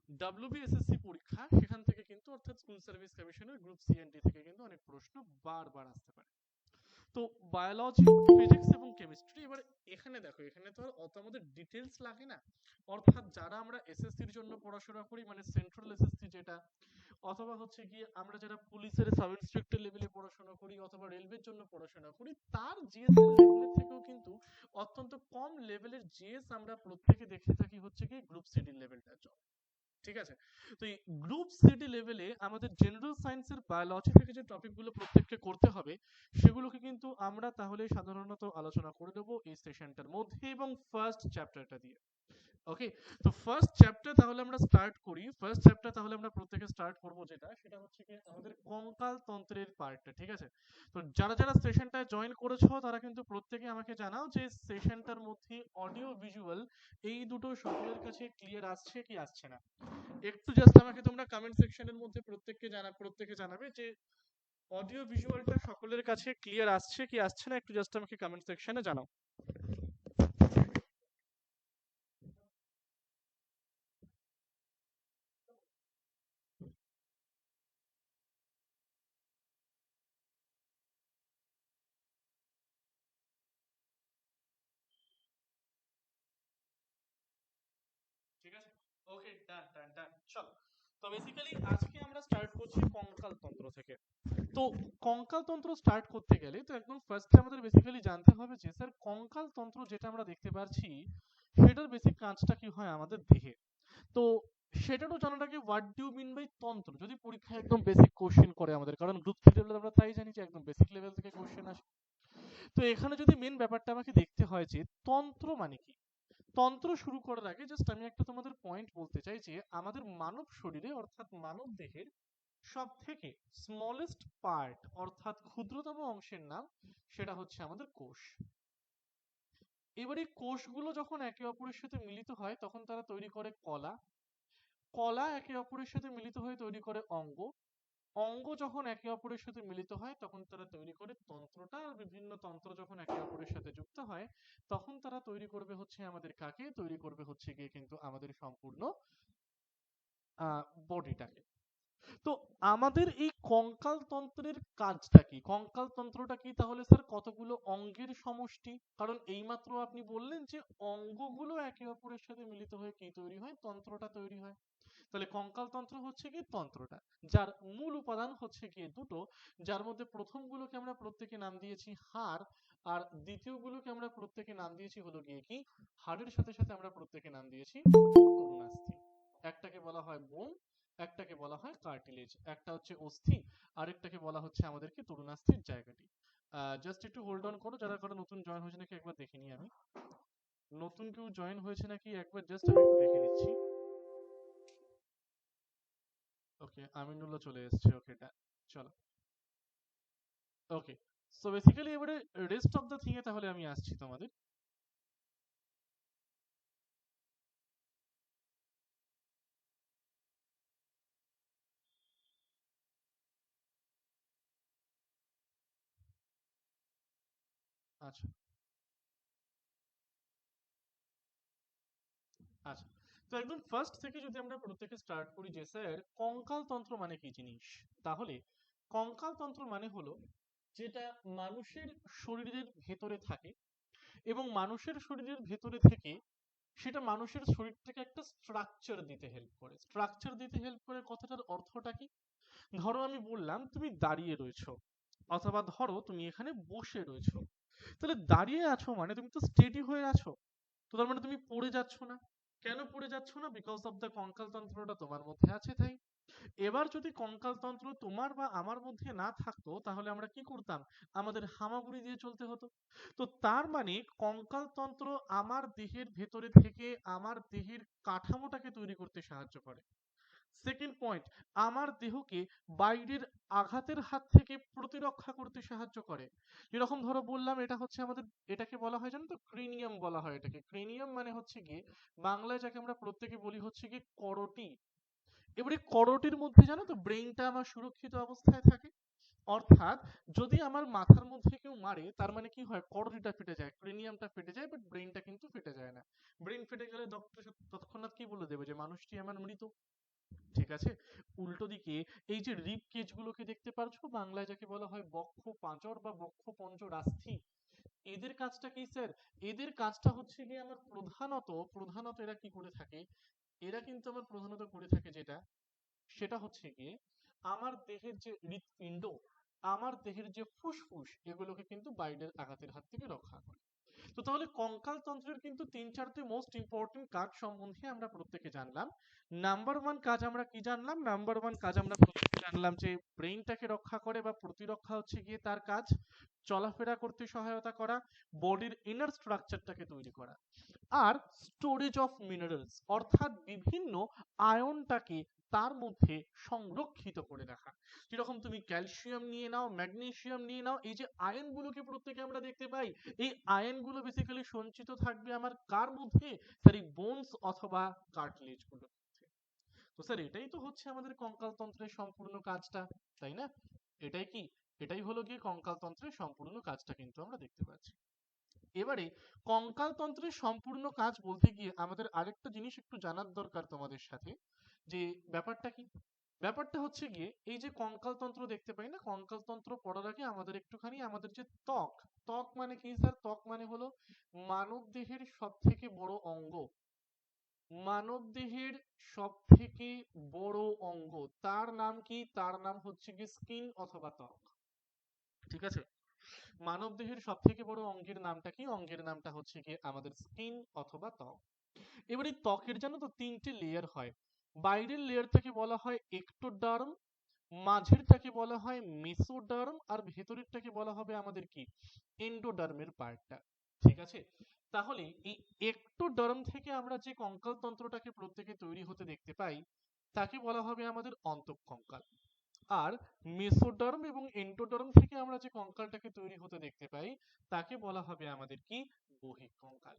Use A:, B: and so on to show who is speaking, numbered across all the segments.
A: WBSSC পরীক্ষা সেখান থেকে কিন্তু অর্থাৎ স্কুল সার্ভিস কমিশনের গ্রুপ সিএনডি থেকে কিন্তু অনেক প্রশ্ন বারবার আসতে পারে। তো বায়োলজি, ফিজিক্স এবং কেমিস্ট্রি, এবার এখানে দেখো এখানে তো আর অত আমাদের ডিটেলস লাগে না। অর্থাৎ যারা আমরা এসএসসির জন্য পড়াশোনা করি মানে সেন্ট্রাল এসএসসি যেটা, অথবা হচ্ছে কি আমরা যারা পুলিশের সাব ইন্সপেক্টর লেভেলে পড়াশোনা করি অথবা রেলওয়ের জন্য পড়াশোনা করি, তার জিএস লেভেলের থেকেও কিন্তু অত্যন্ত কম লেভেলের জিএস আমরা প্রত্যেকে দেখে থাকি হচ্ছে কি গ্রুপ সিডি লেভেলটার জন্য। ঠিক আছে? তো এই গ্রুপ সিডি লেভেলে আমাদের জেনারেল সায়েন্সের বায়োলজি থেকে যে টপিকগুলো প্রত্যেককে করতে হবে সেগুলোকে কিন্তু আমরা তাহলে সাধারণত আলোচনা করে দেবো এই সেশনটার মধ্যে এবং ফার্স্ট চ্যাপ্টারটা দিয়ে। ওকে, তো ফার্স্ট চ্যাপ্টার তাহলে আমরা স্টার্ট করি। ফার্স্ট চ্যাপ্টার তাহলে আমরা প্রত্যেকে স্টার্ট করব যেটা, সেটা হচ্ছে কি আমাদের কঙ্কাল তন্ত্রের পার্টটা। ঠিক আছে? তো যারা যারা সেশনটায় জয়েন করেছো তারা কিন্তু প্রত্যেকে আমাকে জানাও যে সেশনটার মধ্যে অডিও ভিজুয়াল এই দুটো সকলের কাছে ক্লিয়ার আসছে কি আসছে না। একটু জাস্ট আমাকে তোমরা কমেন্ট সেকশনের মধ্যে প্রত্যেকে জানাবে যে অডিও ভিজুয়ালটা সকলের কাছে ক্লিয়ার আসছে কি আসছে না, একটু জাস্ট আমাকে কমেন্ট সেকশনে জানাও। ঠিক আছে, ওকে, ডান ডান ডান, চলো। তো বেসিক্যালি আজকে আমরা স্টার্ট করছি কঙ্কাল তন্ত্র থেকে। তো কঙ্কাল তন্ত্র স্টার্ট করতে গেলে তো একদম ফার্স্টে আমাদের বেসিক্যালি জানতে হবে যে স্যার কঙ্কাল তন্ত্র যেটা আমরা দেখতে পাচ্ছি সেটার বেসিক কাজটা কি হয় আমাদের দেহে। তো সেটারও জানাটাকে what do you mean by তন্ত্র, যদি পরীক্ষায় একদম বেসিক কোশ্চেন করে আমাদের, কারণ গ্রুপ সি লেভেলে আমরা তাই জানি যে একদম বেসিক লেভেল থেকে কোশ্চেন আসে। তো এখানে যদি মেন ব্যাপারটা আমাকে দেখতে হয় যে তন্ত্র মানে কি। তন্ত্র শুরু করার আগে জাস্ট আমি একটা তোমাদের পয়েন্ট বলতে চাই যে আমাদের মানব শরীরে অর্থাৎ মানব দেহের সব থেকে স্মলেস্ট পার্ট অর্থাৎ ক্ষুদ্রতম অংশের নাম সেটা হচ্ছে আমাদের কোষ। এবার এই কোষগুলো যখন একে অপরের সাথে মিলিত হয় তখন তারা তৈরি করে কলা। কলা একে অপরের সাথে মিলিত হয়ে তৈরি করে অঙ্গ। অঙ্গ যখন একে অপরের সাথে মিলিত হয় তখন তারা তৈরি করে তন্ত্রটা, আর বিভিন্ন তন্ত্র যখন একে অপরের সাথে যুক্ত হয় তখন তারা তৈরি করবে হচ্ছে আমাদের কাকে, তৈরি করবে হচ্ছে গিয়ে কিন্তু আমাদের সম্পূর্ণ বডিটাকে। তো আমাদের এই কঙ্কাল তন্ত্রের কাজটা কি, কঙ্কাল তন্ত্রটা কি তাহলে স্যার কতগুলো অঙ্গের সমষ্টি, কারণ এইমাত্র আপনি বললেন যে অঙ্গগুলো একে অপরের সাথে মিলিত হয়ে কি তৈরি হয়, তন্ত্রটা তৈরি হয়। তাহলে কঙ্কাল তন্ত্র হচ্ছে কি তন্ত্রটা, যার মূল উপাদান হচ্ছে গিয়ে দুটো, যার মধ্যে প্রথমগুলোকে আমরা প্রত্যেকে নাম দিয়েছি হাড়, আর দ্বিতীয় গুলোকে আমরা প্রত্যেকে নাম দিয়েছি হলো গিয়ে কি, হাড়ের সাথে সাথে আমরা প্রত্যেকে নাম দিয়েছি তরুণাস্থি। একটাকে বলা হয় বোন, একটাকে বলা হয় কার্টিলেজ, একটা হচ্ছে অস্থি, আরেকটাকে বলা হচ্ছে আমাদেরকে তরুণাস্থির জায়গাটি। জাস্ট একটু হোল্ড অন করো, যারা কারো নতুন জয়েন হয়েছে নাকি একবার দেখে নিই আমি। নতুন কেউ জয়েন হয়েছে নাকি একবার জাস্ট আমি একটু দেখে নিচ্ছি। ওকে, আমিনুল্লাহ চলে এসেছে, ওকে চলো। ওকে, সো বেসিক্যালি এবারে রেস্ট অফ দ্য থিং এ তাহলে আমি আসছি তোমাদের। আচ্ছা আচ্ছা, তো একদম ফার্স্ট থেকে যদি আমরা প্রত্যেকে স্টার্ট করি যে স্যার কঙ্কাল তন্ত্র মানে কি জিনিস, তাহলে কঙ্কাল তন্ত্র মানে হলো যেটা মানুষের শরীরের ভেতরে থাকে এবং মানুষের শরীরের ভেতরে থেকে সেটা মানুষের শরীরটাকে একটা স্ট্রাকচার দিতে হেল্প করে। স্ট্রাকচার দিতে হেল্প করে কথাটার অর্থটা কি, ধরো আমি বললাম তুমি দাঁড়িয়ে রয়েছো, অথবা ধরো তুমি এখানে বসে রয়েছো, তাহলে দাঁড়িয়ে আছো মানে তুমি তো স্টেডি হয়ে আছো, তো তার মানে তুমি পড়ে যাচ্ছ না। কেন পড়ে যাচ্ছ না, বিকজ অফ দ্য কঙ্কাল তন্ত্রটা তোমার মধ্যে আছে তাই। এবার যদি কঙ্কাল তন্ত্র তোমার বা আমার মধ্যে না থাকতো তাহলে আমরা কি করতাম, আমাদের হামাগুড়ি দিয়ে চলতে হতো। তো তার মানে কঙ্কাল তন্ত্র আমার দেহের ভেতরে থেকে আমার দেহের কাঠামোটাকে তৈরি করতে সাহায্য করে। সেকেন্ড পয়েন্ট, আমার দেহকে বাইরের আঘাতের হাত থেকে প্রতিরক্ষা করতে সাহায্য করে। যেরকম ধরো বললাম এটা হচ্ছে আমাদের, এটাকে বলা হয় জানো তো ক্রেনিয়াম বলা হয় এটাকে। ক্রেনিয়াম মানে হচ্ছে গিয়ে বাংলায় যাকে আমরা প্রত্যেকে বলি হচ্ছে গিয়ে করোটি। এবারে করোটির মধ্যে জানো তো ব্রেইনটা আমার সুরক্ষিত অবস্থায় থাকে। অর্থাৎ যদি আমার মাথার মধ্যে কেউ মারে তার মানে কি হয়, করোটিটা ফেটে যায়, ক্রেনিয়ামটা ফেটে যায়, বাট ব্রেইনটা কিন্তু ফেটে যায় না। ব্রেইন ফেটে গেলে ডক্টর তৎক্ষণাৎ কি বলে দেবে যে মানুষটি আমার মৃত। ঠিক আছে। উল্টো দিকে এই যে রিব কেজ গুলোকে দেখতে পারছো, বাংলায় যাকে বলা হয় বক্ষ পাঁজর বা বক্ষ পঞ্জরাস্থি, এদের কাজটা কি স্যার? এদের কাজটা হচ্ছে গিয়ে আমার প্রধানত এরা কি করে থাকে, এরা কিন্তু আমার প্রধানত করে থাকে যেটা, সেটা হচ্ছে গিয়ে আমার দেহের যে হৃৎপিণ্ড, আমার দেহের যে ফুসফুস, এগুলোকে কিন্তু বাইরের আঘাতের হাত থেকে রক্ষা করে। তো তাহলে কঙ্কাল তন্ত্রের কিন্তু তিন চারটে মোস্ট ইম্পর্টেন্ট কাজ সম্বন্ধে আমরা প্রত্যেকে জানলাম। নাম্বার ওয়ান কাজ আমরা কি জানলাম? নাম্বার ওয়ান কাজ আমরা প্রত্যেকে জানলাম যে ব্রেইনটাকে রক্ষা করে বা প্রতিরক্ষা হচ্ছে গিয়ে তার কাজ, চলাফেরা করতে সহায়তা করা, বডির ইনার স্ট্রাকচারটাকে তৈরি করা, আর স্টোরেজ অফ মিনারেলস অর্থাৎ বিভিন্ন আয়নটাকে তার মধ্যে সংরক্ষিত করে রাখা। যেরকম তুমি ক্যালসিয়াম নিয়ে নাও, ম্যাগনেসিয়াম নিয়ে নাও, এই যে আয়নগুলোকে প্রত্যেকে আমরা দেখতে পাই, এই আয়নগুলো বেসিক্যালি সঞ্চিত থাকবে আমার কার মধ্যে? স্যার এই বোনস অথবা কার্টিলেজ গুলো। তো স্যার এটাই তো হচ্ছে আমাদের কঙ্কাল তন্ত্রের সম্পূর্ণ কাজটা, তাই না? এটাই কি, এটাই হলো গিয়ে কঙ্কাল তন্ত্রের সম্পূর্ণ কাজটা কিন্তু আমরা দেখতে পাচ্ছি। এবারে কঙ্কাল তন্ত্রের সম্পূর্ণ কাজ বলতে গিয়ে আমাদের আরেকটা জিনিস একটু জানার দরকার তোমাদের সাথে, যে ব্যাপারটা কি? ব্যাপারটা হচ্ছে গিয়ে এই যে কঙ্কাল তন্ত্র দেখতে পাই না, কঙ্কাল তন্ত্র পড়ার আগে আমাদের একটুখানি আমাদের যে ত্বক, ত্বক মানে কি স্যার? ত্বক মানে হলো মানব দেহের সব থেকে বড় অঙ্গ, মানব দেহের সব থেকে বড় অঙ্গ, তার নাম কি? তার নাম হচ্ছে কি স্কিন অথবা ত্বক। ঠিক আছে। মানব দেহের সব থেকে বড় অঙ্গের নামটা কি? অঙ্গের নামটা হচ্ছে কি আমাদের স্কিন অথবা ত্বক। এবারে ত্বকের জানো তো তিনটে লেয়ার হয়। বাইরের লেয়ারটাকে বলা হয় একটোডার্ম, মাঝেরটাকে বলা হয় মেসোডার্ম, আর ভেতরেরটাকে বলা হবে আমাদের কি এন্ডোডার্মের পার্টটা। ঠিক আছে। তাহলে এই একটোডার্ম থেকে আমরা যে কঙ্কাল তন্ত্রটাকে প্রত্যেকে তৈরি হতে দেখতে পাই, তাকে বলা হবে আমাদের অন্তঃকঙ্কাল। আর মেসোডার্ম এবং এন্ডোডার্ম থেকে আমরা যে কঙ্কালটাকে তৈরি হতে দেখতে পাই, তাকে বলা হবে আমাদের কি বহিঃকঙ্কাল।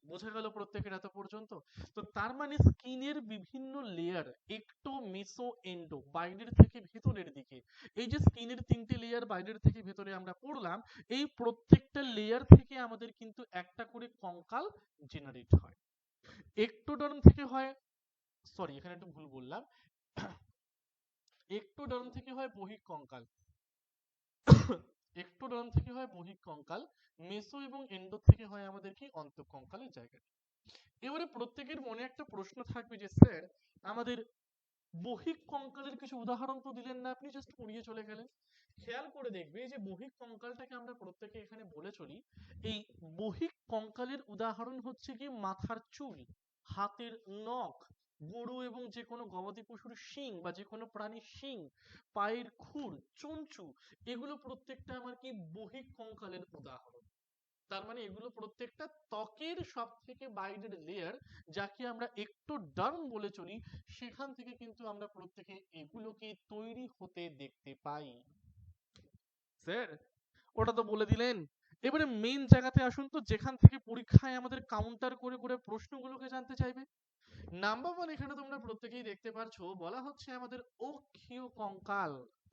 A: বোঝা গেল প্রত্যেকের এত পর্যন্ত? তো তার মানে স্কিনের বিভিন্ন লেয়ার, একটো মেসো এন্ডো, বাইরের থেকে ভেতরের দিকে, এই যে স্কিনের তিনটে লেয়ার বাইরের থেকে ভেতরে আমরা পড়লাম, এই প্রত্যেকটা লেয়ার থেকে আমাদের কিন্তু একটা করে কঙ্কাল জেনারেট হয়। একটোডার্ম থেকে হয়, সরি এখানে একটু ভুল বললাম, একটোডার্ম থেকে হয় বহিঃকঙ্কাল, একটোডার্ম থেকে হয় বহিঃকঙ্কাল, মেসো এবং এন্ডো থেকে হয় আমাদের কি অন্তঃকঙ্কালের জায়গাটা। এবারে প্রত্যেকের মনে একটা প্রশ্ন থাকবে যে স্যার আমাদের বহিঃকঙ্কালের কিছু উদাহরণ তো দিলেন না আপনি, জাস্ট পড়িয়ে চলে গেলেন। খেয়াল করে দেখবে এই যে বহিঃকঙ্কালটাকে আমরা প্রত্যেকে এখানে বলে চলি, এই বহিঃকঙ্কালের উদাহরণ হচ্ছে কি মাথার চুল, হাতের নখ, গরু এবং যে কোনো গবাদি পশুর শিং বা যে কোনো প্রাণীর শিং, পায়ের খুর, চঞ্চু, এগুলো প্রত্যেকটা আমার কি বহিঃকঙ্কালের উদাহরণ। তার মানে এগুলো প্রত্যেকটা ত্বকের সব থেকে বাইরের লেয়ার, যাকে আমরা একটোডার্ম বলে চলি, সেখান থেকে কিন্তু আমরা প্রত্যেকে এগুলোকে তৈরি হতে দেখতে পাই। স্যার ওটা তো বলে দিলেন। এবারে মেইন জায়গাতে আসুন তো, যেখান থেকে পরীক্ষায় আমাদের কাউন্টার করে করে প্রশ্নগুলোকে জানতে চাইবে। নাম্বার ওয়ান, এখানে তোমরা প্রত্যেকেই দেখতে পারছো বলা হচ্ছে আমাদের অক্ষীয় কঙ্কাল,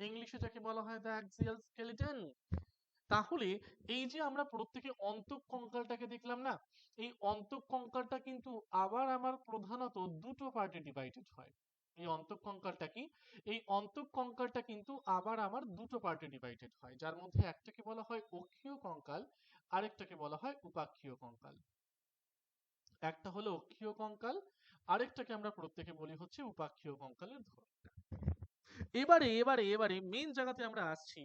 A: ইংলিশে যাকে বলা হয় দ্য অ্যাক্সিয়াল স্কেলিটন। তাহলে এই যে আমরা প্রত্যেকে অন্তঃকঙ্কালটাকে দেখলাম না, এই অন্তঃকঙ্কালটা কিন্তু আবার আমার প্রধানত দুটো পার্টে ডিভাইডেড হয়। এই অন্তঃকঙ্কালটা কি, এই অন্তঃকঙ্কালটা কিন্তু আবার আমার দুটো পার্টে ডিভাইডেড হয়, যার মধ্যে একটাকে বলা হয় অক্ষীয় কঙ্কাল, আরেকটাকে বলা হয় উপাক্ষীয় কঙ্কাল। একটা হলো অক্ষীয় কঙ্কাল, আরেকটাকে আমরা প্রত্যেকে বলি হচ্ছে উপাক্ষীয় কঙ্কালের ধরন। এবারে মেইন জায়গাতে আমরা আসছি।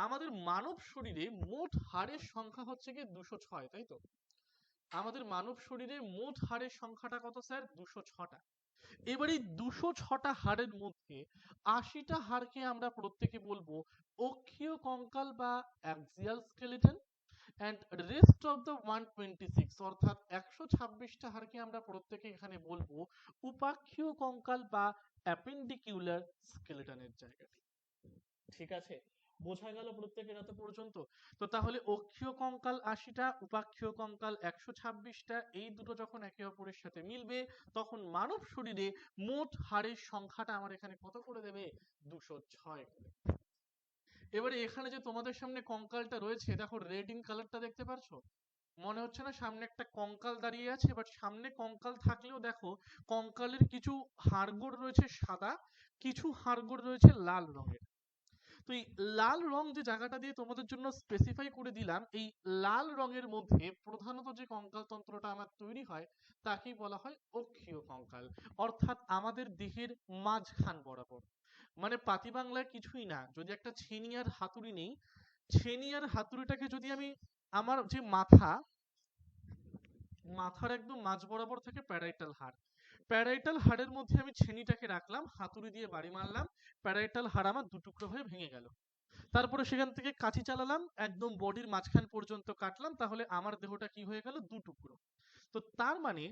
A: আমাদের মানব শরীরে মোট হাড়ের সংখ্যা হচ্ছে কি 206, তাই তো? আমাদের মানব শরীরে মোট হাড়ের সংখ্যাটা কত স্যার? 206টা। এবার এই 206টা হাড়ের মধ্যে 80টা হাড়কে আমরা প্রত্যেকে বলবো অক্ষীয় কঙ্কাল বা axial skeleton, and rest of the 126 অর্থাৎ 126টা হাড়কে আমরা প্রত্যেকে এখানে বলবো উপাক্ষীয় কঙ্কাল বা অ্যাপেন্ডিকিউলার স্কেলেটনের জায়গাটি। ঠিক আছে। বোঝা গেল প্রত্যেকের এত পর্যন্ত? তো তাহলে অক্ষীয় কঙ্কাল 80টা, উপাক্ষীয় কঙ্কাল 126টা, এই দুটো যখন একে অপরের সাথে মিলবে, তখন মানব শরীরে মোট হাড়ের সংখ্যাটা আমার এখানে কত করে দেবে? 206 করে। এবারে এখানে যে তোমাদের সামনে কঙ্কালটা রয়েছে দেখো, রেড ইন কালারটা দেখতে পারছো? মনে হচ্ছে না সামনে একটা কঙ্কাল দাঁড়িয়ে আছে, বাট সামনে কঙ্কাল থাকলেও দেখো কঙ্কালের কিছু হাড়গোড় রয়েছে সাদা, কিছু হাড়গোড় রয়েছে লাল রঙের। তো এই লাল রং যে জায়গাটা দিয়ে তোমাদের জন্য স্পেসিফাই করে দিলাম, এই লাল রঙের মধ্যে প্রধানত যে কঙ্কাল তন্ত্রটা আমার তৈরি হয় তাকেই বলা হয় অক্ষীয় কঙ্কাল, অর্থাৎ আমাদের দেহের মাঝখান বরাবর। মানে পাতি বাংলায় কিছুই না, যদি একটা ছেনি আর হাতুড়ি নেই, ছেনি আর হাতুড়িটাকে যদি আমি আমার যে মাথার একদম মাঝ বরাবর থাকে প্যারাইটাল হাড়, প্যারাইটাল হাড়ের মধ্যে আমি ছেনিটাকে রাখলাম, হাতুড়ি দিয়ে বাড়ি মারলাম, প্যারাইটাল হাড় আমার দুটুকরো হয়ে ভেঙে গেল। তারপরে সেখান থেকে কাঁচি চালালাম, একদম বডির মাঝখান পর্যন্ত কাটলাম, তাহলে আমার দেহটা কি হয়ে গেল, দু টুকরো। তো তার মানে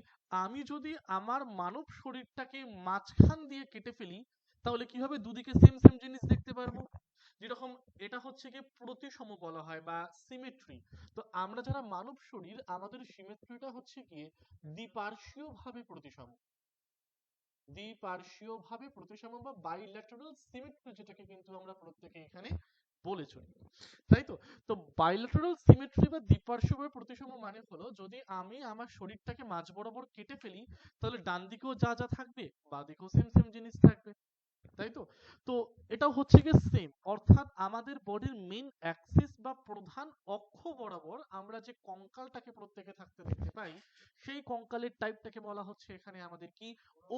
A: আমি যদি আমার মানব শরীরটাকে মাঝখান দিয়ে কেটে ফেলি, তাহলে কি হবে, দুদিকে সেম সেম জিনিস দেখতে পারবো। যেরকম এটা হচ্ছে কি প্রতিসম বলা হয় বা সিমেট্রি। তো আমরা যারা মানব শরীর, আমাদের সিমেট্রিটা হচ্ছে গিয়ে দ্বিপার্শ্বীয় ভাবে প্রতিসম, দ্বিপার্শ্বীয় ভাবে প্রতিসম বা বাইল্যাটারাল সিমেট্রি, যেটাকে কিন্তু আমরা প্রত্যেকে এখানে বলে চলি, তাই তো। তো বাইল্যাটারাল সিমেট্রি বা দ্বিপার্শ্বীয় প্রতিসম মানে হলো, যদি আমি আমার শরীরটাকে মাঝ বরাবর কেটে ফেলি, তাহলে ডান দিকেও যা যা থাকবে বাঁ দিকেও সেম সেম জিনিস থাকবে, তাই তো। তো এটাও হচ্ছে কি সেম, অর্থাৎ আমাদের বডির মেইন অ্যাক্সিস বা প্রধান অক্ষ বরাবর আমরা যে কঙ্কালটাকে প্রত্যেকে থাকতে দেখতে পাই, সেই কঙ্কালের টাইপটাকে বলা হচ্ছে এখানে আমাদের কি,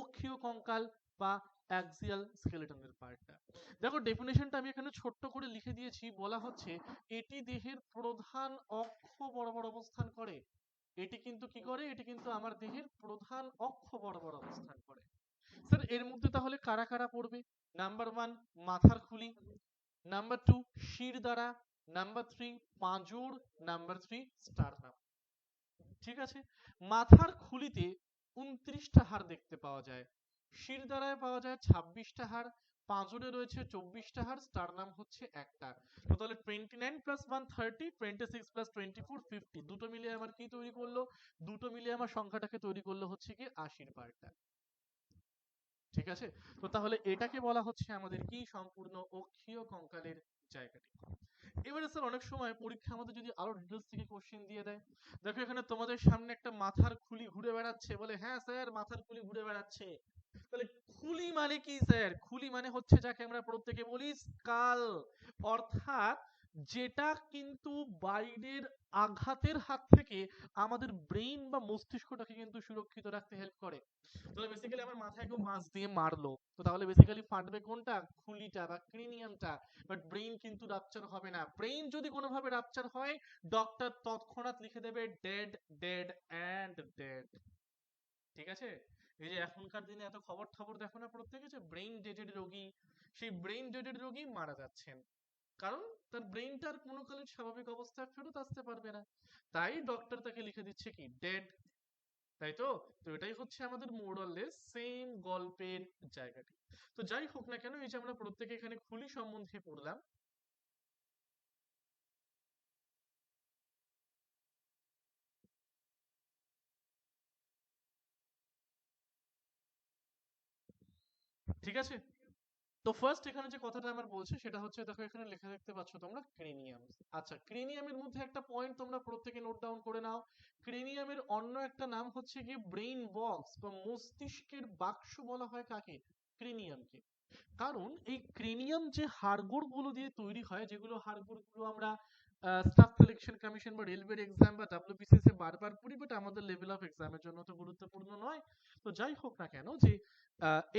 A: অক্ষীয় কঙ্কাল বা অ্যাক্সিয়াল স্কেলেটনের পার্টটা। দেখো ডেফিনেশনটা আমি এখানে ছোট্ট করে লিখে দিয়েছি, বলা হচ্ছে এটি দেহের প্রধান অক্ষ বরাবর অবস্থান করে। এটি কিন্তু কি করে, এটি কিন্তু আমার দেহের প্রধান অক্ষ বরাবর অবস্থান করে। স্যার এর মধ্যে তাহলে কারা কারা পড়বে? নাম্বার ওয়ান, মাথার খুলি। নাম্বার টু, শিরদাঁড়া। নাম্বার থ্রি, পাঁজর। Number three, sternum. ঠিক আছে। মাথার খুলিতে 29টা হাড় দেখতে পাওয়া যায়, শিরদাঁড়ায় পাওয়া যায় 26টা হাড়, পাঁজরে রয়েছে 24টা হাড়, স্টারনাম হচ্ছে একটা। তো তাহলে 29 প্লাস 1 30, 26 প্লাস 24 50, দুটো মিলিয়ে আমার কি তৈরি করলো, দুটো মিলিয়ে আমার সংখ্যাটাকে তৈরি করলো হচ্ছে কি 80-র পার্টটা। ঠিক আছে। তো তাহলে এটাকে বলা হচ্ছে আমাদের কি, সম্পূর্ণ অক্ষীয় কঙ্কালের জায়গাটি। এবারে স্যার অনেক সময় পরীক্ষা আমাদের যদি আরো ডিটেলস থেকে কোশ্চেন দিয়ে দেয়, দেখো এখানে তোমাদের সামনে একটা মাথার খুলি ঘুরে বেড়াচ্ছে, বলে হ্যাঁ স্যার মাথার খুলি ঘুরে বেড়াচ্ছে। তাহলে খুলি মানে কি স্যার? খুলি মানে হচ্ছে যাকে আমরা প্রত্যেকে বলি স্কাল, অর্থাৎ যেটা কিন্তু বাইরের আঘাতের হাত থেকে আমাদের ব্রেইন বা মস্তিষ্কটাকে কিন্তু সুরক্ষিত রাখতে হেল্প করে। তাহলে বেসিক্যালি আমার মাথায় কেউ মাছ দিয়ে মারলো, তো তাহলে বেসিক্যালি ফাটবে কোনটা, খুলিটা বা ক্রিনিয়ামটা, বাট ব্রেইন কিন্তু রাপচার হবে না। ব্রেইন যদি কোনোভাবে রাপচার হয়, ডক্টর তৎক্ষণাৎ লিখে দেবে ডেড, ডেড অ্যান্ড ডেড। ঠিক আছে। এই যে এখনকার দিনে এত খবর খবর দেখো না প্রত্যেকে, যে ব্রেইন ডেডেড রোগী, সেই ব্রেইন ডেডেড রোগী মারা যাচ্ছেন, কারণ তার ব্রেইনটার কোনো কালের স্বাভাবিক অবস্থায় ফেরত আসতে পারবে না, তাই ডক্টর তাকে লিখে দিচ্ছে কি ডেড। তাই তো। তো এটাই হচ্ছে আমাদের মোরালেস সেম গল্পের জায়গাটি। তো যাই হোক না কেন, এই যে আমরা প্রত্যেকে এখানে খুলি সম্বন্ধে পড়লাম, ঠিক আছে। তো ফার্স্ট এখানে যে কথাটা আমার বলছে সেটা হচ্ছে, দেখো এখানে লেখা দেখতে পাচ্ছ তোমরা ক্রেনিয়াম। আচ্ছা, ক্রেনিয়ামের মধ্যে একটা পয়েন্ট তোমরা প্রত্যেকে নোট ডাউন করে নাও, ক্রেনিয়ামের অন্য একটা নাম হচ্ছে কি ব্রেইন বক্স বা মস্তিষ্কের বাক্স বলা হয় কাকে, ক্রেনিয়ামকে। কারণ এই ক্রেনিয়াম যে হাড়গোড় গুলো দিয়ে তৈরি হয়, যেগুলো হাড়গোড় গুলো আমরা স্টাফ সিলেকশন কমিশন বা রেলওয়ে এক্সাম বা ডাব্লিউবিসিএস এ বারবার পড়ি, বাট আমাদের লেভেল অফ এক্সামের জন্য তো গুরুত্বপূর্ণ নয়। তো যাই হোক না কেন, যে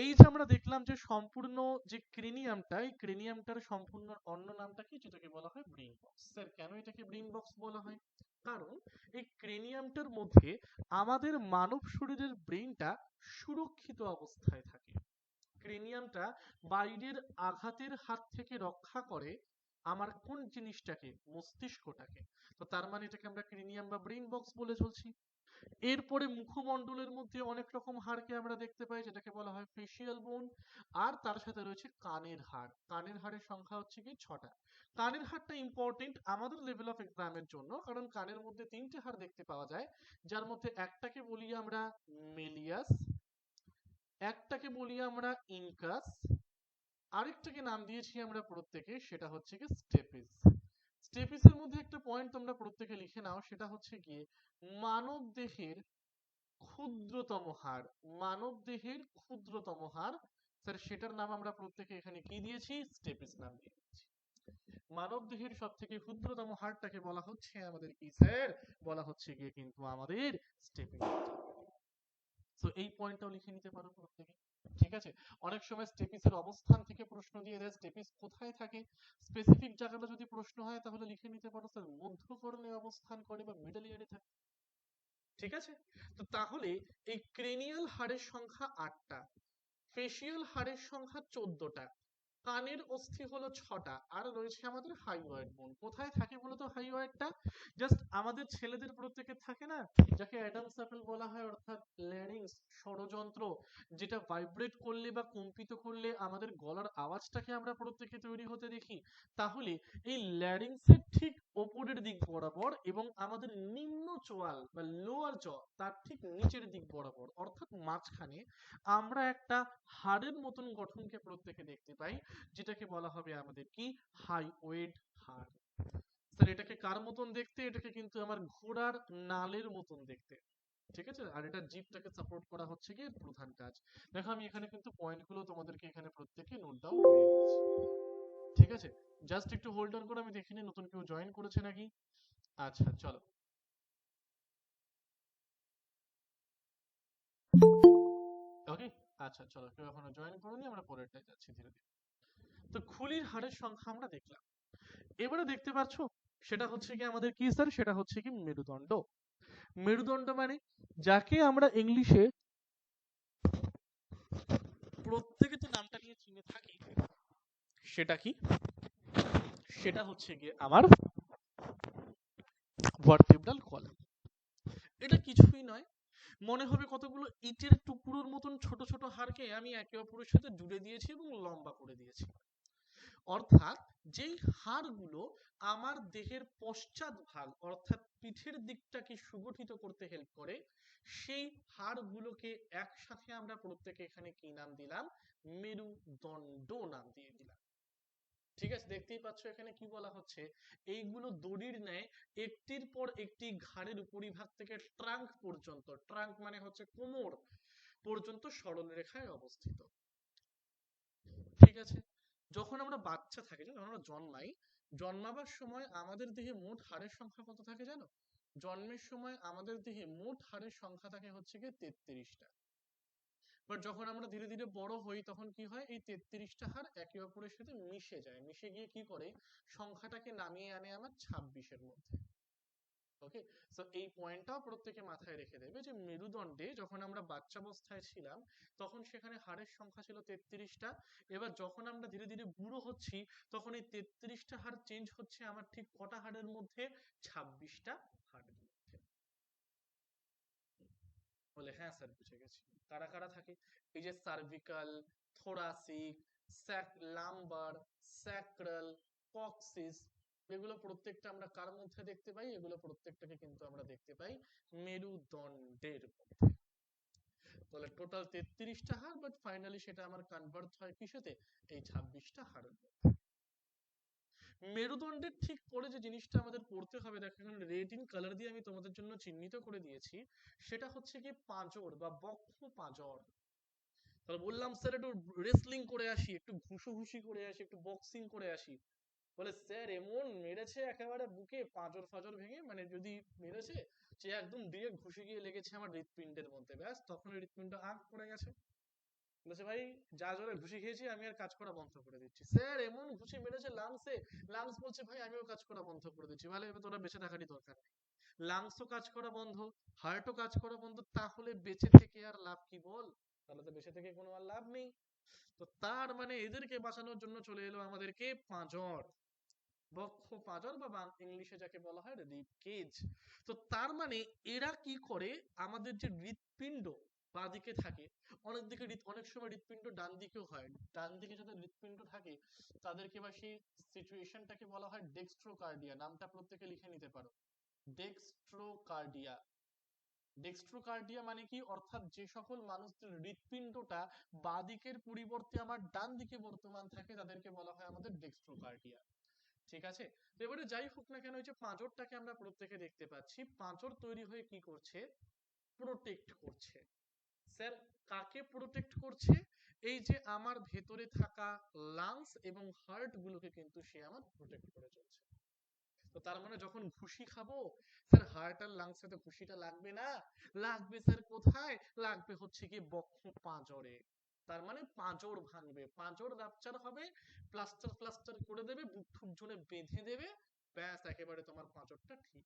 A: এই যে আমরা দেখলাম যে সম্পূর্ণ যে ক্রেনিয়ামটা, এই ক্রেনিয়ামটার সম্পূর্ণ অন্য নামটা কি, যেটাকে বলা হয় ব্রেইন বক্স। স্যার কেন এটাকে ব্রেইন বক্স বলা হয়? কারণ এই ক্রেনিয়ামটার মধ্যে আমাদের মানব শরীরের ব্রেইনটা সুরক্ষিত অবস্থায় থাকে। ক্রেনিয়ামটা বাইরের আঘাতের হাত থেকে রক্ষা করে আমার কোন জিনিসটাকে, মস্তিষ্কটাকে। তো তার মানে এটাকে আমরা ক্রেনিয়াম বা ব্রেইন বক্স বলে চলছি। এরপরে মুখমণ্ডলের মধ্যে অনেক রকম হাড়কে আমরা দেখতে পাই, যেটাকে বলা হয় ফেসিয়াল বোন। আর তার সাথে রয়েছে কানের হাড়, কানের হাড়ের সংখ্যা হচ্ছে কি 6টা। কানের হাড়টা ইম্পর্টেন্ট আমাদের লেভেল অফ এক্সামের জন্য, কারণ কানের মধ্যে 3টে হাড় দেখতে পাওয়া যায়, যার মধ্যে একটাকে বলি আমরা মেলিয়াস, একটাকে বলি আমরা ইনকাস, আরেকটাকে নাম দিয়েছি আমরা প্রত্যেকে, সেটা হচ্ছে কি স্টেপিস। স্টেপিসের মধ্যে একটা পয়েন্ট তোমরা প্রত্যেকে লিখে নাও, সেটা হচ্ছে গিয়ে মানব দেহের ক্ষুদ্রতম হাড়। মানব দেহের ক্ষুদ্রতম হাড়, স্যার সেটার নাম আমরা প্রত্যেকে এখানে কি দিয়েছি? স্টেপিস নাম দিয়েছি। মানব দেহের সব থেকে ক্ষুদ্রতম হাড়টাকে বলা হচ্ছে আমাদের কি স্যার? বলা হচ্ছে গিয়ে কিন্তু আমাদের স্টেপিস। তো এই পয়েন্টটাও লিখে নিতে পারো প্রত্যেকে। ঠিক আছে, অনেক সময় স্টেপিসের অবস্থান থেকে প্রশ্ন দিয়ে দেয়, স্টেপিস কোথায় থাকে, স্পেসিফিক জায়গাটা যদি প্রশ্ন হয় তাহলে লিখে নিতে পারো স্যার মধ্যকর্ণে অবস্থান করে বা মিডল ইয়ারে থাকে। ঠিক আছে, তো তাহলে এই ক্রেনিয়াল হাড়ের সংখ্যা 8টা, ফেসিয়াল হাড়ের সংখ্যা 14টা, কানের অস্থি হলো 6টা, আর রয়েছে আমাদের হাইওয়েড বোন। কোথায় থাকে বলতো হাইওয়েডটা? জাস্ট আমাদের ছেলেদের প্রত্যেকের থাকে না, যাকে অ্যাডামস অ্যাপেল বলা হয়, অর্থাৎ ল্যারিংস, স্বরযন্ত্র, যেটা ভাইব্রেট করলে বা কম্পিত করলে আমাদের গলার আওয়াজটাকে আমরা প্রত্যেকে তৈরি হতে দেখি। তাহলে এই ল্যারিংসের ঠিক ওপরের দিক বরাবর এবং আমাদের নিম্ন চোয়াল বা লোয়ার জ তার ঠিক নিচের দিক বরাবর, অর্থাৎ মাঝখানে আমরা একটা হাড়ের মতন গঠনকে প্রত্যেকে দেখতে পাই, যেটাকে বলা হবে আমাদের কি? হাইওয়েড হাড়। স্যার এটাকে কার মতন দেখতে? এটাকে কিন্তু আমার ঘোড়ার নালের মতন দেখতে। ঠিক আছে, আর এটা জিভটাকে সাপোর্ট করা হচ্ছে কি প্রধান কাজ। দেখো আমি এখানে কিন্তু পয়েন্টগুলো তোমাদেরকে এখানে প্রত্যেকে নোট ডাউন করে দিচ্ছি। ঠিক আছে, জাস্ট একটু হোল্ড অন করে আমি দেখিনি নতুন কেউ জয়েন করেছে নাকি। আচ্ছা চলো, ওকে, আচ্ছা চলো, কেউ এখনো জয়েন করোনি, আমরা পরেরটায় যাচ্ছি ধীরে ধীরে। তো খুলির হাড়ের সংখ্যা আমরা দেখলাম, এবারে দেখতে পাচ্ছ সেটা হচ্ছে কি আমাদের কি স্যার? সেটা হচ্ছে কি মেরুদণ্ড। মেরুদণ্ড মানে যাকে আমরা ইংলিশে প্রত্যেকে যে নামটা নিয়ে চিনে থাকি, সেটা কি? সেটা হচ্ছে গিয়ে আমার ভার্টিব্রাল কলাম। এটা কিছুই নয়, মনে হবে কতগুলো ইটের টুকরোর মতন ছোট ছোট হাড়কে আমি একে অপরের সাথে জুড়ে দিয়েছি এবং লম্বা করে দিয়েছি। অর্থাৎ যেই হাড়গুলো আমার দেহের পশ্চাৎ ভাগ অর্থাৎ পিঠের দিকটাকে সুগঠিত করতে হেল্প করে, সেই হাড়গুলোকে একসাথে আমরা প্রত্যেকে এখানে কি নাম দিলাম? মেরুদণ্ড নাম দিয়ে দিলাম। ঠিক আছে, দেখতেই পাচ্ছ এখানে কি বলা হচ্ছে, এইগুলো দড়ির ন্যায় একটির পর একটি ঘাড়ের উপরিভাগ থেকে ট্রাঙ্ক পর্যন্ত, ট্রাঙ্ক মানে হচ্ছে কোমর পর্যন্ত সরল রেখায় অবস্থিত। ঠিক আছে, যখন আমরা বাচ্চা থাকি, যখন আমরা জন্মাই, জন্মাবার সময় আমাদের দেহে মোট হাড়ের সংখ্যা কত থাকে জানো? জন্মের সময় আমাদের দেহে মোট হাড়ের সংখ্যা থাকে হচ্ছে গিয়ে 33টা। বাট যখন আমরা ধীরে ধীরে বড় হই তখন কি হয়, এই 33টা হাড় একে অপরের সাথে মিশে যায়, মিশে গিয়ে কি করে সংখ্যাটাকে নামিয়ে আনে আমার 26-এর মধ্যে। ওকে, সো এই পয়েন্টটাও প্রত্যেকে মাথায় রেখে দেবে যে মেরুদণ্ডে যখন আমরা বাচ্চাবস্থায় ছিলাম তখন সেখানে হাড়ের সংখ্যা ছিল 33টা। এবার যখন আমরা ধীরে ধীরে বুড়ো হচ্ছি তখন এই 33টা হাড় চেঞ্জ হচ্ছে আমার ঠিক কটা হাড়ের মধ্যে? 26টা হাড়ের মধ্যে। বলে হ্যাঁ স্যার বুঝে গেছি। কারা কারা থাকে? এই যে cervical, thoracic, lumber, sacral, coccyx, এগুলো প্রত্যেকটা আমরা কার মধ্যে দেখতে পাই? এগুলো প্রত্যেকটাকে কিন্তু আমরা দেখতে পাই মেরুদণ্ডের মধ্যে। তাহলে টোটাল 33টা হাড়, বাট ফাইনালি সেটা আমার কনভার্ট হয় কিসেতে? এই 26টা হাড়ের মধ্যে। মেরুদণ্ডের ঠিক পরে যে জিনিসটা আমাদের পড়তে হবে, দেখো এখানে রেড ইন কালার দিয়ে আমি তোমাদের জন্য চিহ্নিত করে দিয়েছি, সেটা হচ্ছে কি পাঁজর বা বক্ষ পাঁজর। তাহলে বললাম স্যার একটু রেসলিং করে আসি, একটু ঘুষোঘুষি করে আসি, একটু বক্সিং করে আসি। বলে স্যার এমন মেরেছে একেবারে বুকে পাঁজর ফাজর ভেঙে, মানে যদি মেরেছে যে একদম ডিরেক্ট ঘুষে গিয়ে লেগেছে আমার হৃৎপিণ্ডের মধ্যে, ব্যাস তখন হৃৎপিণ্ড আঁক পড়ে গেছে। বলেছে ভাই যা জোরে ঘুষি খেয়েছি আমি আর কাজ করা বন্ধ করে দিচ্ছি। স্যার এমন ঘুষি মেরেছে লাংসে, লাংস বলছে ভাই আমিও কাজ করা বন্ধ করে দিচ্ছি। ভালো, এবার তোরা বেঁচে থাকারই দরকার নেই। লাংসও কাজ করা বন্ধ, হার্টও কাজ করা বন্ধ, তাহলে বেঁচে থেকে আর লাভ কি বল? তাহলে তো বেঁচে থেকে কোনো আর লাভ নেই। তো তার মানে এদেরকে বাঁচানোর জন্য চলে এলো আমাদেরকে পাঁজর, বক্ষ পাঁজর বা ইংলিশে যাকে বলা হয় রিব কেজ। তো তার মানে এরা কি করে, আমাদের যে হৃৎপিণ্ড বাঁ দিকে থাকে, অনেক সময় হৃৎপিণ্ড ডান দিকেও হয়, ডান দিকে যাদের হৃৎপিণ্ড থাকে তাদেরকে বা সেই সিচুয়েশনটাকে বলা হয় ডেক্সট্রোকার্ডিয়া। নামটা প্রত্যেকে লিখে নিতে পারো, ডেক্সট্রোকার্ডিয়া। ডেক্সট্রোকার্ডিয়া মানে কি, অর্থাৎ যে সকল মানুষদের হৃৎপিণ্ডটা বাঁ দিকের পরিবর্তে আমার ডান দিকে বর্তমান থাকে তাদেরকে বলা হয় আমাদের ডেক্সট্রোকার্ডিয়া। ঠিক আছে। তো এবারে যাই হোক না কেন, ওই যে পাঁজরটাকে আমরা প্রত্যেকে দেখতে পাচ্ছি, পাঁজর তৈরি হয়ে কি করছে, প্রোটেক্ট করছে। স্যার কাকে প্রোটেক্ট করছে? এই যে আমার ভেতরে থাকা লাংস এবং হার্ট গুলোকে কিন্তু সে আমার প্রোটেক্ট করে চলছে। তো তার মানে যখন ঘুষি খাবো, স্যার হার্ট আর লাংসে তো ঘুষিটা লাগবে না, লাগবে স্যার কোথায়, লাগবে হচ্ছে কি বক্ষ পাঁজরে। তার মানে পাঁজর ভাঙবে, পাঁজর রাপচার হবে, প্লাস্টার প্লাস্টার করে দেবে, বুক ঠুক জোরে বেঁধে দেবে, ব্যাস একেবারে তোমার পাঁজরটা ঠিক।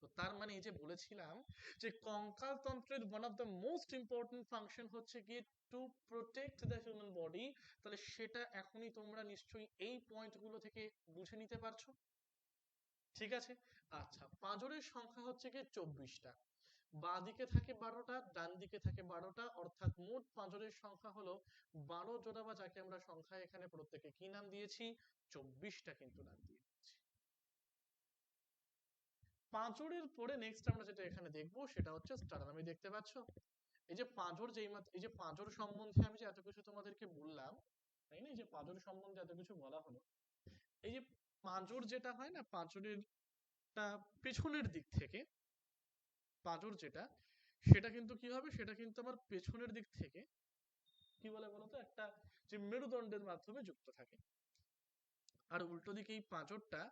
A: তো তার মানে এই যে বলেছিলাম যে কঙ্কাল তন্ত্রের one of the most important function হচ্ছে কি to protect the human body, তাহলে সেটা এখনই তোমরা নিশ্চয়ই এই পয়েন্টগুলো থেকে বুঝে নিতে পারছো। ঠিক আছে। আচ্ছা, পাঁজরের সংখ্যা হচ্ছে কি 24টা, বাঁ দিকে থাকে 12টা, ডান দিকে থাকে 12টা, অর্থাৎ মোট পাঁজরের সংখ্যা হলো 12 জোড়া, বা যাকে আমরা সংখ্যায় এখানে প্রত্যেকে কি নাম দিয়েছি, 24টা কিন্তু নাম দিয়েছি। পাঁজরের পরে নেক্সট আমরা যেটা এখানে দেখবো সেটা হচ্ছে স্টারনামি। দেখতে পাচ্ছ এই যে পাঁজর, এই যে পাঁজর সম্বন্ধে আমি যে এত কিছু তোমাদেরকে বললাম, তাই না, এই যে পাঁজর সম্বন্ধে এত কিছু বলা হলো, এই যে পাঁজর যেটা হয় না, পাঁজরের পেছনের দিক থেকে পাঁজর যেটা, সেটা কিন্তু কি হবে, সেটা কিন্তু আমার পেছনের দিক থেকে কি বলে বলতো, একটা যে মেরুদণ্ডের মাধ্যমে যুক্ত থাকে। আর উল্টো দিকে এই পাঁজরটা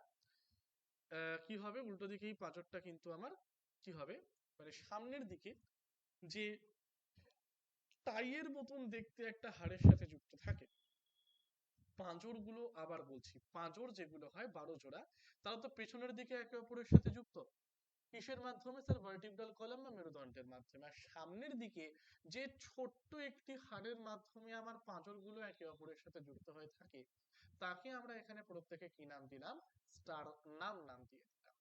A: কি হবে, উল্টো দিকে এই পাঁজরটা কিন্তু আমার কি হবে, মানে সামনের দিকে যে টাইয়ের মতন দেখতে একটা হাড়ের সাথে যুক্ত থাকে। পাঁজর গুলো, আবার বলছি, পাঁজর যেগুলো হয় 12 জোড়া, তারা তো পেছনের দিকে একে অপরের সাথে যুক্ত। কিসের মাধ্যমে স্যার, ভার্টিব্রাল কলাম বা মেরুদণ্ডের মাধ্যমে। আর সামনের দিকে যে ছোট্ট একটি হাড়ের মাধ্যমে আমার পাঁজর গুলো একে অপরের সাথে যুক্ত হয়ে থাকে, তাকে আমরা এখানে প্রত্যেকে কি নাম দিলাম, স্টার নাম দিয়ে দিলাম।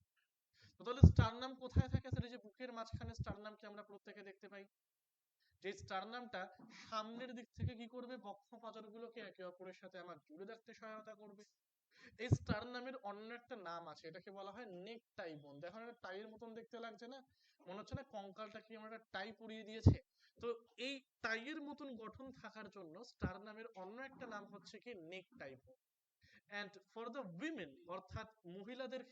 A: তো তাহলে স্টার নাম কোথায় থাকে স্যার, এই যে বুকের মাঝখানে স্টার নামকে আমরা প্রত্যেকে দেখতে পাই। যে স্টারনামটা সামনের দিক থেকে কি করবে, বক্ষ পাঁজরগুলোকে একে অপরের সাথে আমার জুড়ে রাখতে সহায়তা করবে। এই স্টারনামের অন্য একটা নাম আছে, এটাকে বলা হয় নেক টাই বোন। দেখো এটা টাইয়ের মতন দেখতে লাগছে না, মনে হচ্ছে না কঙ্কালটা কি আমরা একটা টাই পরিয়ে দিয়েছে। তো এই টাইয়ের মতন গঠন থাকার জন্য স্টারনামের অন্য একটা নাম হচ্ছে কি নেক টাই বোন। এন্ড ফর দ্য উইমেন, অর্থাৎ মহিলাদের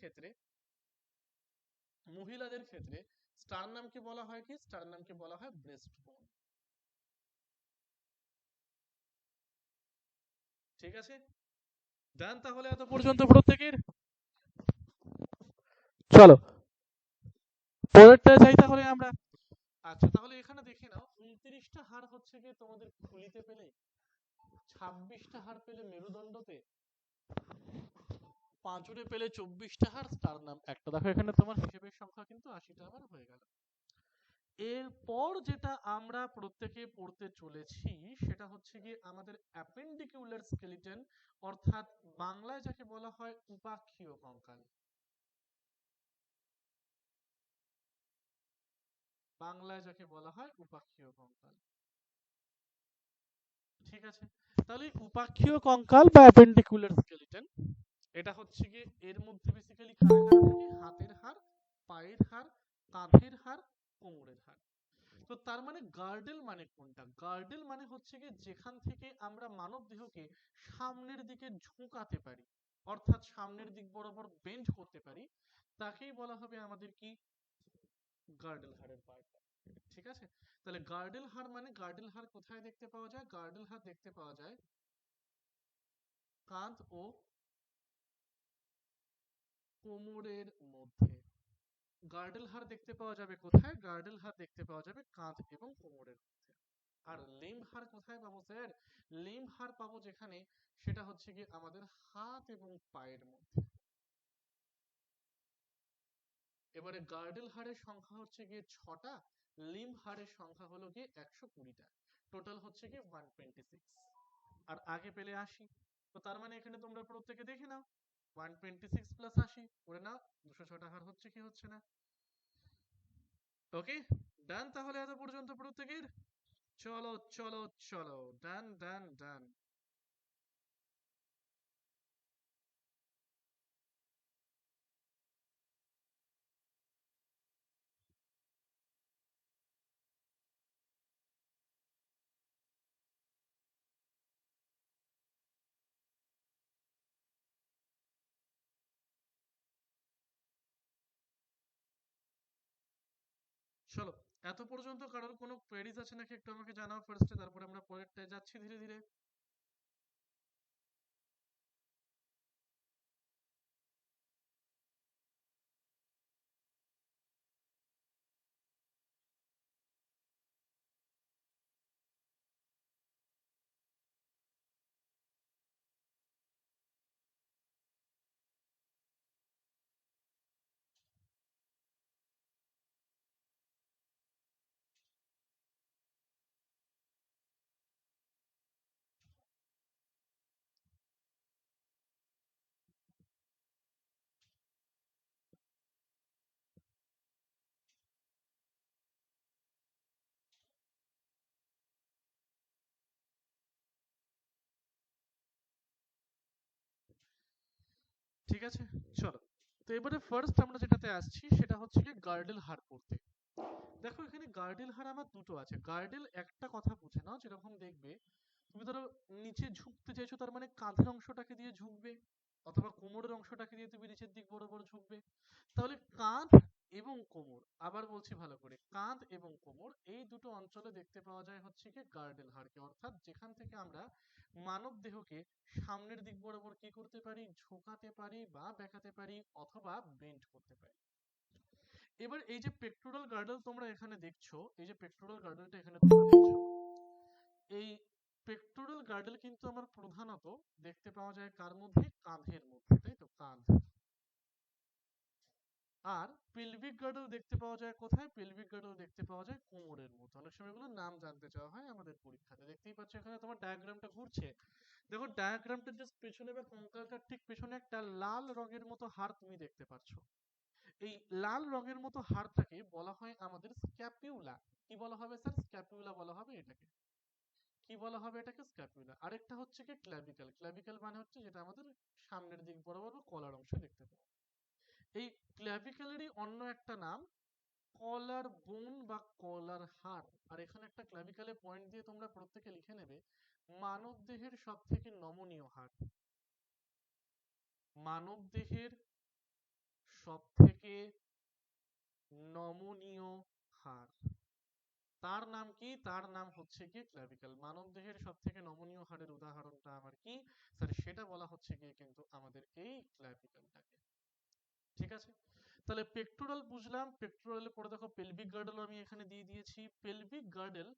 A: ক্ষেত্রে স্টারনামকে বলা হয় কি, স্টারনামকে বলা হয় ব্রেস্ট বোন। ঠিক আছে, ডান। তাহলে এত পর্যন্ত প্রত্যেকের, চলো পরেরটা যাই তাহলে আমরা। আচ্ছা, তাহলে এখানে দেখে নাও, 29টা হাড় হচ্ছে গিয়ে তোমাদের খুলিতে পেলে, 26টা হাড় পেলে মেরুদণ্ডতে, পাঁজরে পেলে 24টা হাড়, স্টারনাম একটা। দেখো এখানে তোমার হিসেবের সংখ্যা কিন্তু 80টা আবার হয়ে গেল। এরপর যেটা আমরা প্রত্যেকে পড়তে চলেছি সেটা হচ্ছে গিয়ে আমাদের অ্যাপেন্ডিকুলার স্কেলিটন, অর্থাৎ বাংলায় যাকে বলা হয় উপাক্ষীয় কঙ্কাল। বাংলায় যাকে বলা হয় উপাক্ষীয় কঙ্কাল। ঠিক আছে, তাহলে উপাক্ষীয় কঙ্কাল বা অ্যাপেন্ডিকুলার স্কেলিটন, এটা হচ্ছে গিয়ে এর মধ্যে বেসিক্যালি হাতের হাড়, পায়ের হাড়, কাঁধের হাড়, কোমরের হাড়। তো তার মানে গার্ডেল মানে কোনটা, গার্ডেল মানে হচ্ছে গিয়ে যেখান থেকে আমরা মানব দেহকে সামনের দিকে ঝুঁকাতে পারি, অর্থাৎ সামনের দিক বরাবর বেন্ড করতে পারি, তাকেই বলা হবে আমাদের কি, গার্ডেল হাড়ের পার্ট। ঠিক আছে, তাহলে গার্ডেল হাড় মানে, গার্ডেল হাড় কোথায় দেখতে পাওয়া যায়, গার্ডেল হাড় দেখতে পাওয়া যায় কাঁধ ও কোমরের মধ্যে। গার্ডেল হাড় দেখতে পাওয়া যাবে কোথায়, গার্ডেল হাড় দেখতে পাওয়া যাবে কাঁধ এবং কোমরের মধ্যে। আর লিম্ব হাড় কোথায় পাবো স্যার, লিম্ব হাড় পাবো যেখানে, সেটা হচ্ছে কি আমাদের হাত এবং পায়ের মধ্যে। এবারে গার্ডেল হাড়ের সংখ্যা হচ্ছে গিয়ে 6টা, লিম্ব হাড়ের সংখ্যা হলো গিয়ে 120টা, টোটাল হচ্ছে গিয়ে 126। আর আগে পেলে 80। তো তার মানে এখানে তোমরা প্রত্যেকে দেখে নাও, 126 প্লাস 80 করে নাও, 206টা হার হচ্ছে কি হচ্ছে না। ওকে, ডান। তাহলে এত পর্যন্ত প্রত্যেকের, চলো চলো চলো, ডান ডান ডান। চলো, এত পর্যন্ত কারোর কোনো কোয়েরিজ আছে নাকি একটু আমাকে জানাও ফার্স্টে, তারপরে আমরা পরেরটায় যাচ্ছি ধীরে ধীরে। ঠিক আছে, চলো। তো এবারে ফার্স্ট আমরা যেটাতে আসছি সেটা হচ্ছে কি গার্ডেল হার পড়তে। দেখো এখানে গার্ডেল হার আমার দুটো আছে। গার্ডেল একটা কথা বুঝে নাও, যেরকম দেখবে তুমি ধরো নিচে ঝুঁকতে চাইছো, তার মানে কাঁধের অংশটাকে দিয়ে ঝুঁকবে, অথবা কোমরের অংশটাকে দিয়ে তুমি নিচের দিক বরাবর ঝুঁকবে। তাহলে কাঁধ এবং কোমর, আবার বলছি ভালো করে, কাঁধ এবং কোমর এই দুটো অঞ্চলে দেখতে পাওয়া যায় হচ্ছে কি গার্ডেল হাড়কে, অর্থাৎ যেখান থেকে আমরা মানব দেহকে সামনের দিক বরাবর কি করতে পারি, ঝোঁকাতে পারি বা বেঁকাতে পারি অথবা বেন্ড করতে পারি। এবার এই যে পেক্টোরাল গার্ডেল তোমরা এখানে দেখছো, এই যে পেক্টোরাল গার্ডেলটা এখানে তোমরা দেখছো, এই পেক্টোরাল গার্ডেল কিন্তু আমার প্রধানত দেখতে পাওয়া যায় কার মধ্যে, কাঁধের মধ্যে, তাই তো, কাঁধ। আর পেলভিক গার্ডেল দেখতে পাওয়া যায় কোথায়, পেলভিক গার্ডেল দেখতে পাওয়া যায় কোমরের মধ্যে। অনেক সময় এগুলো নাম জানতে চাওয়া হয় আমাদের পরীক্ষাতে। দেখতেই পাচ্ছ এখানে তোমার ডায়াগ্রামটা ঘুরছে। দেখো ডায়াগ্রামটার জাস্ট পেছনে বা কঙ্কালটার ঠিক পেছনে একটা লাল রঙের মতো হাড় তুমি দেখতে পাচ্ছ। এই লাল রঙের মতো হাড়টাকে বলা হয় আমাদের স্ক্যাপিউলা। কি বলা হবে স্যার? স্ক্যাপিউলা বলা হবে এটাকে। কি বলা হবে এটাকে? স্ক্যাপুলা। আরেকটা হচ্ছে কি ক্ল্যাভিকল। ক্ল্যাভিকল মানে হচ্ছে যেটা আমাদের সামনের দিক বরাবর বা কলার অংশে দেখতে পাবো। এই ক্ল্যাভিকলেরই অন্য একটা নাম কলার বোন বা কলার হাড়। আর এখানে একটা ক্ল্যাভিকলে পয়েন্ট দিয়ে তোমরা প্রত্যেকে লিখে নেবে, মানব দেহের সব থেকে নমনীয় হাড়। মানব দেহের সব থেকে নমনীয় হাড়, তার নাম কি? তার নাম হচ্ছে কি ক্ল্যাভিকল। মানব দেহের সব থেকে নমনীয় হাড়ের উদাহরণটা আমার কি স্যার? সেটা বলা হচ্ছে গিয়ে কিন্তু আমাদের এই ক্ল্যাভিকলটাকে। ঠিক আছে, তাহলে পেক্টোরাল বুঝলাম। পেক্টোরালের পরে দেখো পেলভিক গার্ডেল আমি এখানে দিয়ে দিয়েছি। পেলভিক গার্ডেল,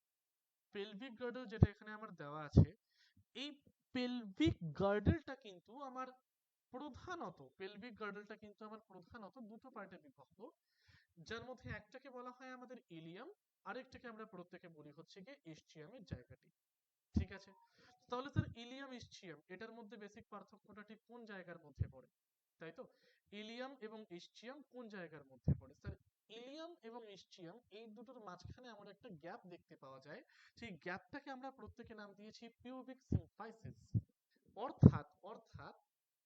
A: পেলভিক গার্ডেল যেটা এখানে আমার দেওয়া আছে, এই পেলভিক গার্ডেলটা কিন্তু আমার প্রধানত, পেলভিক গার্ডেলটা কিন্তু আমার প্রধানত দুটো পার্টে বিভক্ত, যার মধ্যে একটাকে বলা হয় আমাদের ইলিয়াম, আরেকটাকে আমরা প্রত্যেকে বলি হচ্ছে গিয়ে ইসচিয়ামের জায়গাটি। ঠিক আছে, তাহলে স্যার ইলিয়াম ইসচিয়াম এটার মধ্যে বেসিক পার্থক্যটা ঠিক কোন জায়গার মধ্যে পড়ে, তাই তো? ইলিয়াম এবং ইসচিয়াম কোন জায়গার মধ্যে পড়ে স্যার? ইলিয়াম এবং ইসচিয়াম এই দুটোর মাঝখানে আমরা একটা গ্যাপ দেখতে পাওয়া যায়। সেই গ্যাপটাকে আমরা প্রত্যেকে নাম দিয়েছি পিউবিক সিম্পাইসিস। অর্থাৎ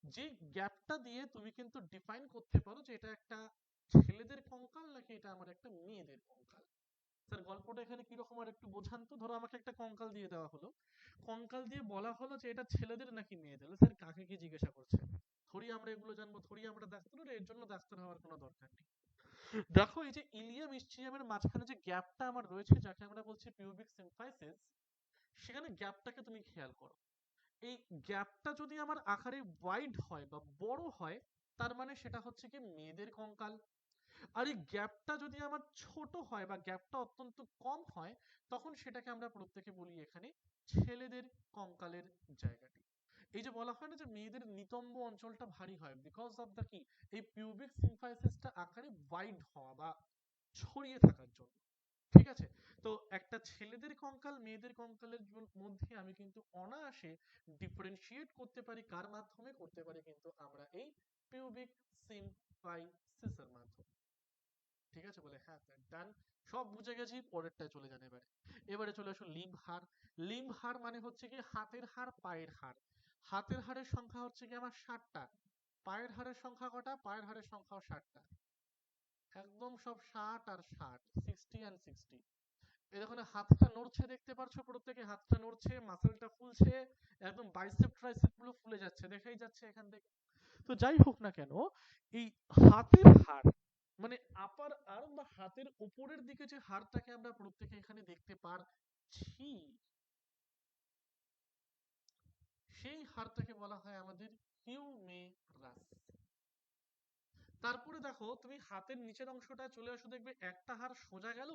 A: যে গ্যাপটা দিয়ে তুমি কিন্তু ডিফাইন করতে পারো যে এটা একটা ছেলেদের কঙ্কাল নাকি এটা আমার একটা মেয়েদের কঙ্কাল। স্যার গল্পটা এখানে কিরকম আর একটু বোঝান তো। ধরো আমাকে একটা কঙ্কাল দিয়ে দেওয়া হলো, কঙ্কাল দিয়ে বলা হলো যে এটা ছেলেদের নাকি মেয়েদের। স্যার কাকে কি জিজ্ঞাসা করছে? থোড়ি আমরা এগুলো জানবো, থোড়ি আমরা ডাক্তার হলে এর জন্য ডাক্তার হওয়ার কোনো দরকার নেই। দেখো এই যে ইলিয়াম ইসচিয়ামের মাঝখানে যে গ্যাপটা আমার রয়েছে, যাকে আমরা বলছি পিউবিক সিম্ফাইসিস, সেখানে গ্যাপটাকে তুমি খেয়াল করো। এই গ্যাপটা যদি আমার আকারে ওয়াইড হয় বা বড় হয়, তার মানে সেটা হচ্ছে কি মেয়েদের কঙ্কাল। আর এই গ্যাপটা যদি আমার ছোট হয় বা গ্যাপটা অত্যন্ত কম হয়, তখন সেটাকে আমরা প্রত্যেকে বলি এখানে ছেলেদের কঙ্কালের জায়গাটি। এই যে বলা হয় না যে মেয়েদের নিতম্ব অঞ্চলটা ভারী হয়, বিকজ অফ দ্য কি, এই পিউবিক সিম্ফাইসিসটা আকারে ওয়াইড হওয়া বা ছড়িয়ে থাকার জন্য। ঠিক আছে, তো একটা ছেলেদের কঙ্কাল মেয়েদের কঙ্কালের মধ্যে আমি কিন্তু অনায়াসে ডিফারেন্সিয়েট করতে পারি, কার মাধ্যমে করতে পারি? কিন্তু আমরা এই পিউবিক সিম্পাইসিসের মাধ্যমে। ঠিক আছে, বলে হ্যাঁ স্যার ডান, সব বুঝে গেছি, পরেরটায় চলে যান। এবারে এবারে চলে আসো লিম্ব হাড়। লিম্ব হাড় মানে হচ্ছে কি হাতের হাড়, পায়ের হাড়। হাতের হাড়ের সংখ্যা হচ্ছে কি আমার 60টা, পায়ের হাড়ের সংখ্যা কটা? পায়ের হাড়ের সংখ্যাও 60টা। একদম সব 60 আর 60, 60 and 60। এই দেখো না, হাতটা নড়ছে, দেখতে পারছো প্রত্যেকে? হাতটা নড়ছে, মাসেলটা ফুলছে, একদম বাইসেপ ট্রাইসেপ গুলো ফুলে যাচ্ছে, দেখাই যাচ্ছে এখান থেকে। তো যাই হোক না কেন, এই হাতের হাড় মানে আপার আর্ম বা হাতের উপরের দিকে যে হাড়টাকে আমরা প্রত্যেকে এখানে দেখতে পারছি, সেই হাড়টাকে বলা হয় আমাদের হিউমেরাস। তারপরে দেখো তুমি হাতের নিচের অংশটা চলে আসো, দেখবে একটা হাড় সোজা গেল,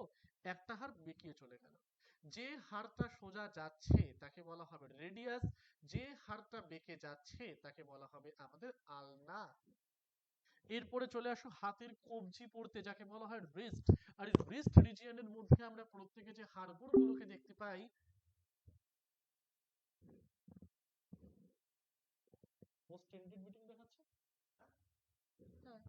A: একটা হাড় বেঁকিয়ে চলে গেল। যে হাড়টা সোজা যাচ্ছে তাকে বলা হবে রেডিয়াস, যে হাড়টা বেঁকে যাচ্ছে তাকে বলা হবে আমাদের আলনা। এরপরে চলে আসো হাতের কবজি পড়তে, যাকে বলা হয় রিস্ট। আর রিস্ট রিজিয়নের মধ্যে আমরা প্রত্যেকে যে হাড়গোড়গুলোকে দেখতে পাই, মোস্ট ট্রেন্ডেড মিটিং দেখাচ্ছে। হ্যাঁ,